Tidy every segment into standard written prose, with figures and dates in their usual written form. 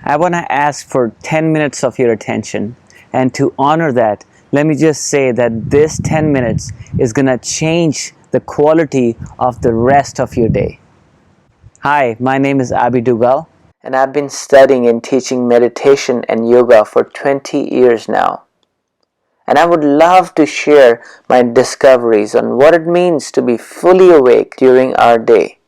I want to ask for 10 minutes of your attention. And to honor that, let me just say that this 10 minutes is going to change the quality of the rest of your day. Hi, my name is Abhi Dugal, and I've been studying and teaching meditation and yoga for 20 years now. And I would love to share my discoveries on what it means to be fully awake during our day.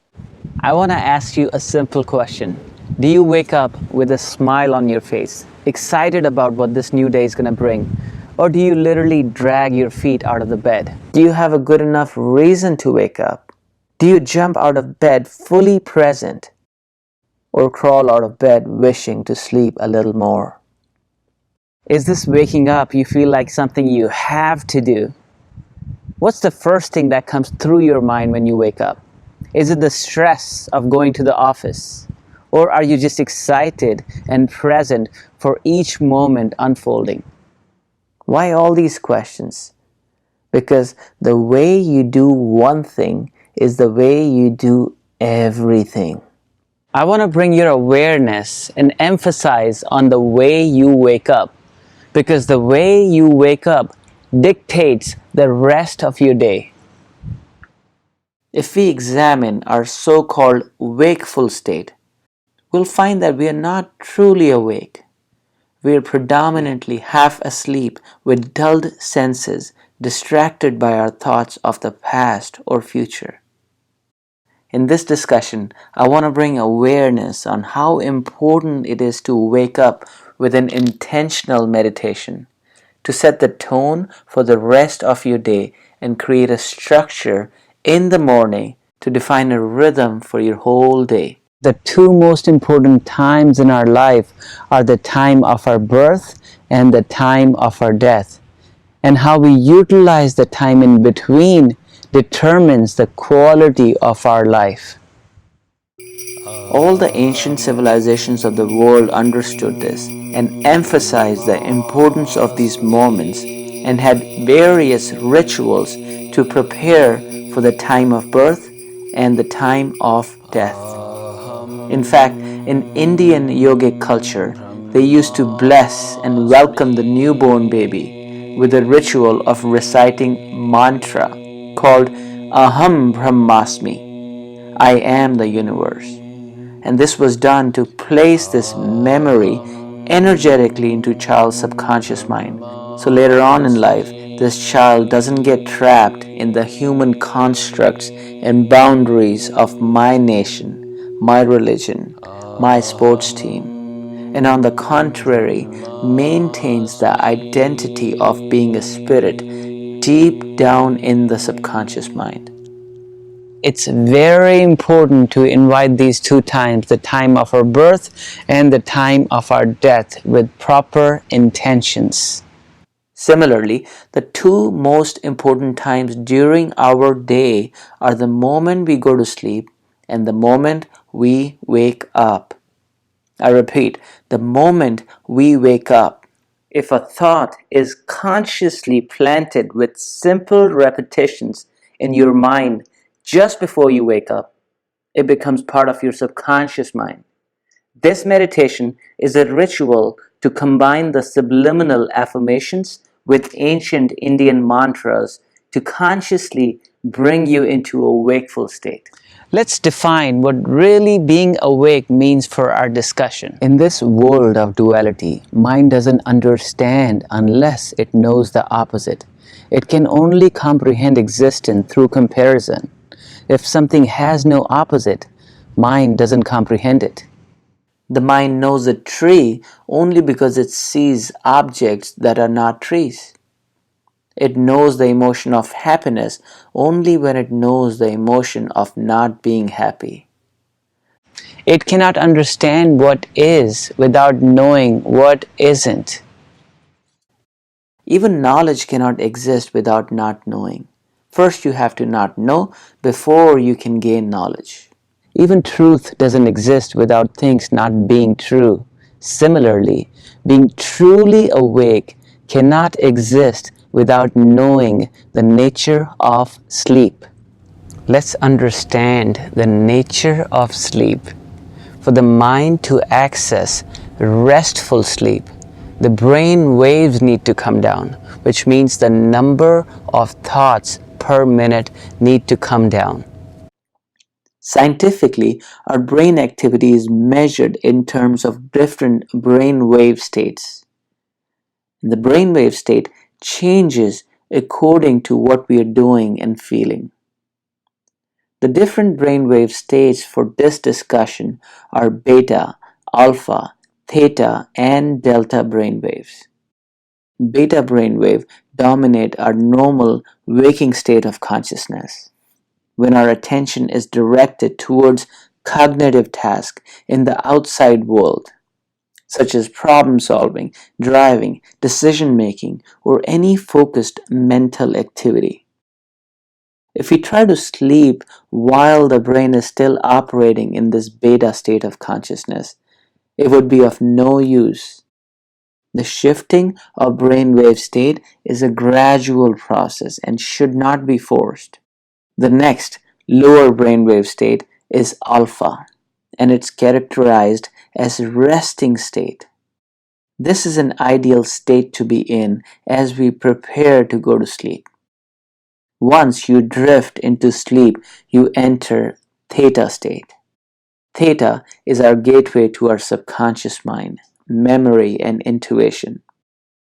I want to ask you a simple question. Do you wake up with a smile on your face, excited about what this new day is going to bring? Or do you literally drag your feet out of the bed? Do you have a good enough reason to wake up? Do you jump out of bed fully present? Or crawl out of bed wishing to sleep a little more? Is this waking up you feel like something you have to do? What's the first thing that comes through your mind when you wake up? Is it the stress of going to the office? Or are you just excited and present for each moment unfolding? Why all these questions? Because the way you do one thing is the way you do everything. I want to bring your awareness and emphasize on the way you wake up, because the way you wake up dictates the rest of your day. If we examine our so-called wakeful state, we'll find that we are not truly awake. We are predominantly half asleep with dulled senses, distracted by our thoughts of the past or future. In this discussion, I want to bring awareness on how important it is to wake up with an intentional meditation, to set the tone for the rest of your day and create a structure in the morning to define a rhythm for your whole day. The two most important times in our life are the time of our birth and the time of our death. And how we utilize the time in between determines the quality of our life. All the ancient civilizations of the world understood this and emphasized the importance of these moments and had various rituals to prepare for the time of birth and the time of death. In fact, in Indian yogic culture, they used to bless and welcome the newborn baby with a ritual of reciting mantra called Aham Brahmasmi, I am the universe. And this was done to place this memory energetically into child's subconscious mind. So later on in life, this child doesn't get trapped in the human constructs and boundaries of my nation, my religion, my sports team, and on the contrary, maintains the identity of being a spirit deep down in the subconscious mind. It's very important to invite these two times, the time of our birth and the time of our death, with proper intentions. Similarly, the two most important times during our day are the moment we go to sleep and the moment we wake up. I repeat, the moment we wake up. If a thought is consciously planted with simple repetitions in your mind just before you wake up, it becomes part of your subconscious mind. This meditation is a ritual to combine the subliminal affirmations with ancient Indian mantras to consciously bring you into a wakeful state. Let's define what really being awake means for our discussion. In this world of duality, mind doesn't understand unless it knows the opposite. It can only comprehend existence through comparison. If something has no opposite, mind doesn't comprehend it. The mind knows a tree only because it sees objects that are not trees. It knows the emotion of happiness only when it knows the emotion of not being happy. It cannot understand what is without knowing what isn't. Even knowledge cannot exist without not knowing. First you have to not know before you can gain knowledge. Even truth doesn't exist without things not being true. Similarly, being truly awake cannot exist without knowing the nature of sleep. Let's understand the nature of sleep. For the mind to access restful sleep, the brain waves need to come down, which means the number of thoughts per minute need to come down. Scientifically, our brain activity is measured in terms of different brain wave states. The brain wave state changes according to what we are doing and feeling. The different brainwave states for this discussion are beta, alpha, theta, and delta brainwaves. Beta brainwave dominate our normal waking state of consciousness, when our attention is directed towards cognitive tasks in the outside world, such as problem solving, driving, decision making, or any focused mental activity. If we try to sleep while the brain is still operating in this beta state of consciousness, it would be of no use. The shifting of brainwave state is a gradual process and should not be forced. The next lower brainwave state is alpha, and it's characterized as resting state. This is an ideal state to be in as we prepare to go to sleep. Once you drift into sleep, you enter theta state. Theta is our gateway to our subconscious mind, memory, and intuition.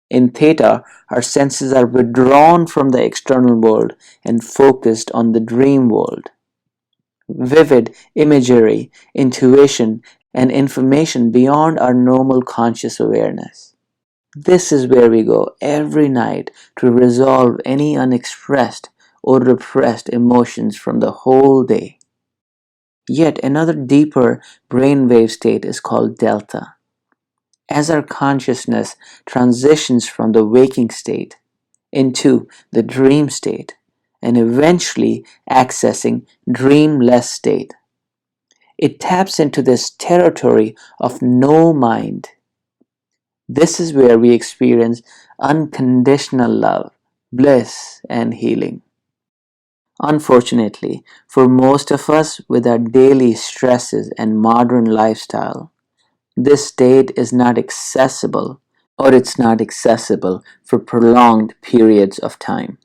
In theta, our senses are withdrawn from the external world and focused on the dream world. Vivid imagery, intuition, and information beyond our normal conscious awareness. This is where we go every night to resolve any unexpressed or repressed emotions from the whole day. Yet another deeper brainwave state is called delta. As our consciousness transitions from the waking state into the dream state and eventually accessing dreamless state, it taps into this territory of no mind. This is where we experience unconditional love, bliss, and healing. Unfortunately, for most of us with our daily stresses and modern lifestyle, this state is not accessible, or it's not accessible for prolonged periods of time.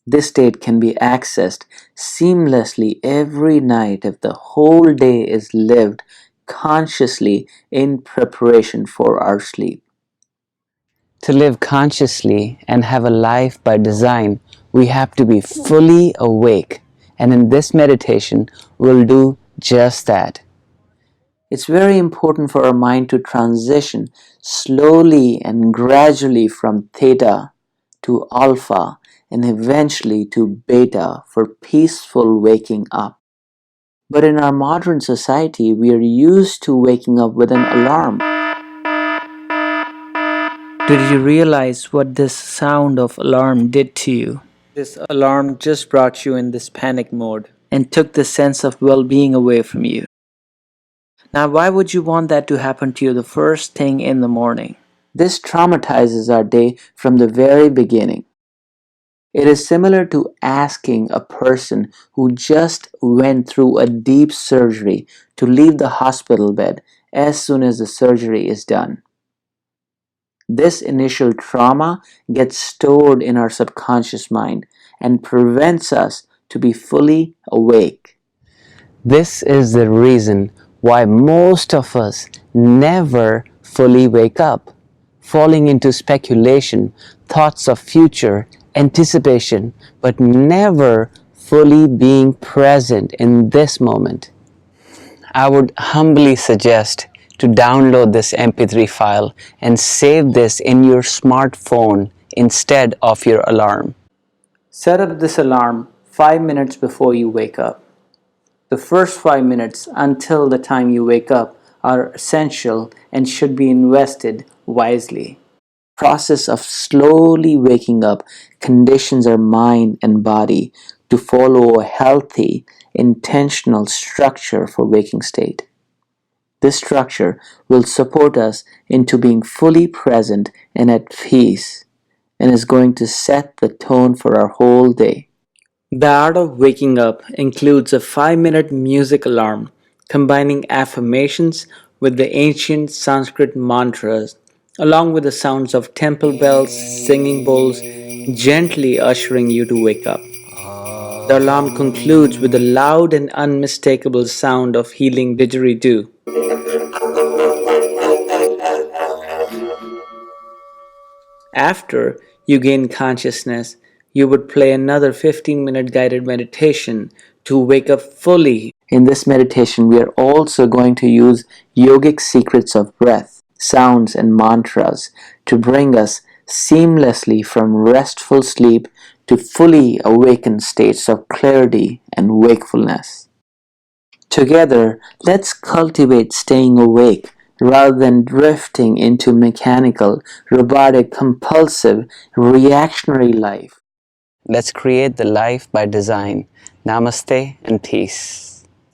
This state can be accessed seamlessly every night if the whole day is lived consciously in preparation for our sleep. To live consciously and have a life by design, we have to be fully awake. And in this meditation, we'll do just that. It's very important for our mind to transition slowly and gradually from theta to alpha and eventually to beta for peaceful waking up. But in our modern society, we are used to waking up with an alarm. Did you realize what this sound of alarm did to you? This alarm just brought you in this panic mode and took the sense of well-being away from you. Now, why would you want that to happen to you the first thing in the morning? This traumatizes our day from the very beginning. It is similar to asking a person who just went through a deep surgery to leave the hospital bed as soon as the surgery is done. This initial trauma gets stored in our subconscious mind and prevents us to be fully awake. This is the reason why most of us never fully wake up, falling into speculation, thoughts of future, anticipation, but never fully being present in this moment. I would humbly suggest to download this MP3 file and save this in your smartphone instead of your alarm. Set up this alarm 5 minutes before you wake up. The first 5 minutes until the time you wake up are essential and should be invested wisely. The process of slowly waking up conditions our mind and body to follow a healthy, intentional structure for waking state. This structure will support us into being fully present and at peace, and is going to set the tone for our whole day. The art of waking up includes a 5-minute music alarm, combining affirmations, with the ancient Sanskrit mantras, along with the sounds of temple bells, singing bowls, gently ushering you to wake up. The alarm concludes with the loud and unmistakable sound of healing didgeridoo. After you gain consciousness, you would play another 15-minute guided meditation to wake up fully. In this meditation, we are also going to use yogic secrets of breath, sounds, and mantras to bring us seamlessly from restful sleep to fully awakened states of clarity and wakefulness. Together, let's cultivate staying awake rather than drifting into mechanical, robotic, compulsive, reactionary life. Let's create the life by design. Namaste and peace.